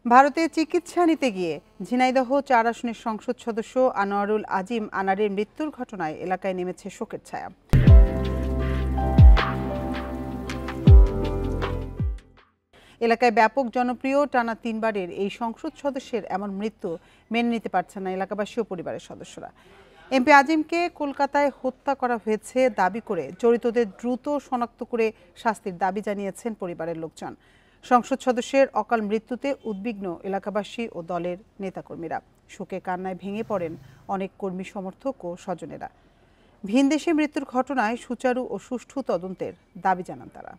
ভারতে চিকিৎসা নিতে গিয়ে ঝিনাইদহ ৪ আসনের সংসদ সদস্য আনোয়ারুল আজিম আনারের মৃত্যুর ঘটনায় এলাকায় নেমেছে শোকের ছায়া। এলাকায় ব্যাপক জনপ্রিয় টানা ৩ বারের এই সংসদ সদস্যের এমন মৃত্যু মেনে নিতে পারছেন না এলাকাবাসী ও পরিবারের সদস্যরা। এমপি আজিমকে কলকাতায় হত্যা করা হয়েছে দাবি করে জড়িতদের দ্রুত শনাক্ত করে শাস্তির দাবি জানিয়েছেন পরিবারের লোকজন। সংসদ সদস্যের অকাল মৃত্যুতে উদ্বিগ্ন এলাকাবাসী ও দলের নেতাকর্মীরা। শোকে কান্নায় ভেঙে পড়েন অনেক কর্মী সমর্থক ও স্বজনেরা। ভিনদেশে মৃত্যুর ঘটনায় সুচারু ও সুষ্ঠু তদন্তের দাবি জানান তারা।